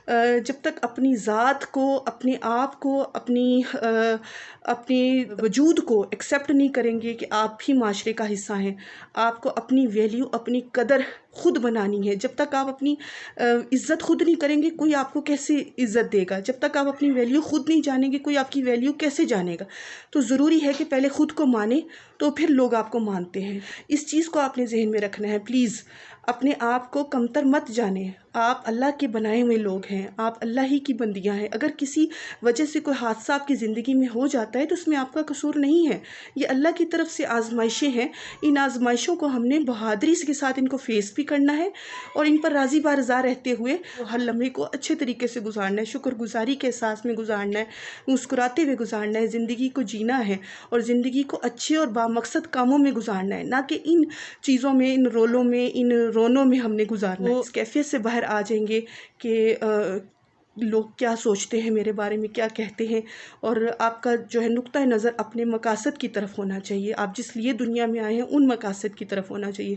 جب تک اپنی ذات کو، اپنے آپ کو، اپنے وجود کو ایکسیپٹ نہیں کریں گے کہ آپ بھی معاشرے کا حصہ ہیں، آپ کو اپنی ویلیو، اپنی قدر خود بنانی ہے۔ جب تک آپ اپنی عزت خود نہیں کریں گے، کوئی آپ کو کیسے عزت دے گا؟ جب تک آپ اپنی ویلیو خود نہیں جانیں گے، کوئی آپ کی ویلیو کیسے جانے گا؟ تو ضروری ہے کہ پہلے خود کو مانیں، تو پھر لوگ آپ کو مانتے ہیں۔ اس چیز کو آپ نے ذہن میں رکھنا ہے۔ پلیز اپنے آپ کو کمتر مت جانیں۔ آپ اللہ کے بنائے ہوئے لوگ ہیں، آپ اللہ ہی کی بندیاں ہیں۔ اگر کسی وجہ سے کوئی حادثہ آپ کی زندگی میں ہو جاتا ہے تو اس میں آپ کا قصور نہیں ہے، یہ اللہ کی طرف سے آزمائشیں ہیں۔ ان آزمائشوں کو ہم نے بہادری کے ساتھ ان کو فیس بھی کرنا ہے، اور ان پر راضی بارضا رہتے ہوئے ہر لمحے کو اچھے طریقے سے گزارنا ہے، شکر گزاری کے احساس میں گزارنا ہے، مسکراتے ہوئے گزارنا ہے، زندگی کو جینا ہے، اور زندگی کو اچھے اور بامقصد کاموں میں گزارنا ہے، نہ کہ ان چیزوں میں، ان رولوں میں، ان رونوں میں ہم نے گزارنا ہے۔ وہ اس کیفیت سے باہر آ جائیں گے کہ لوگ کیا سوچتے ہیں میرے بارے میں، کیا کہتے ہیں، اور آپ کا جو ہے نقطہ نظر اپنے مقاصد کی طرف ہونا چاہیے۔ آپ جس لیے دنیا میں آئے ہیں ان مقاصد کی طرف ہونا چاہیے،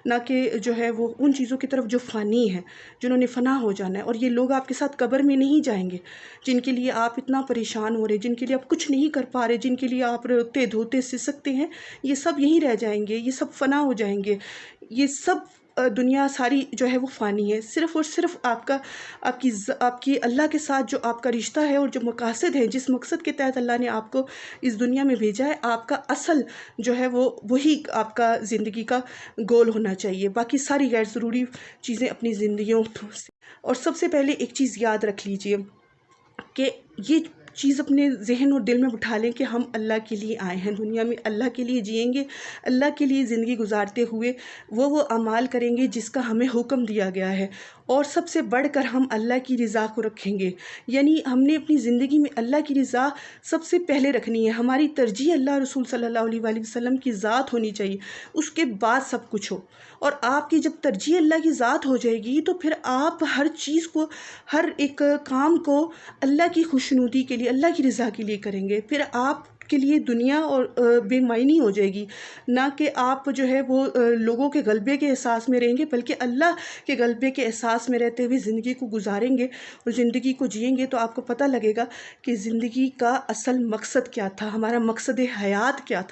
نہ کہ جو ہے وہ ان چیزوں کی طرف جو فانی ہیں، جنہوں نے فنا ہو جانا ہے۔ اور یہ لوگ آپ کے ساتھ قبر میں نہیں جائیں گے جن کے لیے آپ اتنا پریشان ہو رہے، جن کے لیے آپ کچھ نہیں کر پا رہے، جن کے لیے آپ روتے دھوتے سسکتے ہیں، یہ سب یہیں رہ جائیں گے، یہ سب فنا ہو جائیں گے۔ یہ سب دنیا ساری جو ہے وہ فانی ہے۔ صرف اور صرف آپ کی اللہ کے ساتھ جو آپ کا رشتہ ہے، اور جو مقاصد ہیں، جس مقصد کے تحت اللہ نے آپ کو اس دنیا میں بھیجا ہے، آپ کا اصل جو ہے وہی آپ کا زندگی کا گول ہونا چاہیے۔ باقی ساری غیر ضروری چیزیں اپنی زندگیوں سے، اور سب سے پہلے ایک چیز یاد رکھ لیجئے کہ یہ چیز اپنے ذہن اور دل میں بٹھا لیں کہ ہم اللہ کے لیے آئے ہیں دنیا میں، اللہ کے لیے جئیں گے، اللہ کے لیے زندگی گزارتے ہوئے وہ اعمال کریں گے جس کا ہمیں حکم دیا گیا ہے، اور سب سے بڑھ کر ہم اللہ کی رضا کو رکھیں گے۔ یعنی ہم نے اپنی زندگی میں اللہ کی رضا سب سے پہلے رکھنی ہے۔ ہماری ترجیح اللہ رسول صلی اللہ علیہ وآلہ وسلم کی ذات ہونی چاہیے، اس کے بعد سب کچھ ہو۔ اور آپ کی جب ترجیح اللہ کی ذات ہو جائے گی تو پھر آپ ہر چیز کو، ہر ایک کام کو اللہ کی خوشنودی کے لیے، اللہ کی رضا کے لیے کریں گے۔ پھر آپ کے لیے دنیا اور بے معنی ہو جائے گی، نہ کہ آپ جو ہے وہ لوگوں کے غلبے کے احساس میں رہیں گے، بلکہ اللہ کے غلبے کے احساس میں رہتے ہوئے زندگی کو گزاریں گے اور زندگی کو جئیں گے، تو آپ کو پتہ لگے گا کہ زندگی کا اصل مقصد کیا تھا، ہمارا مقصد حیات کیا تھا۔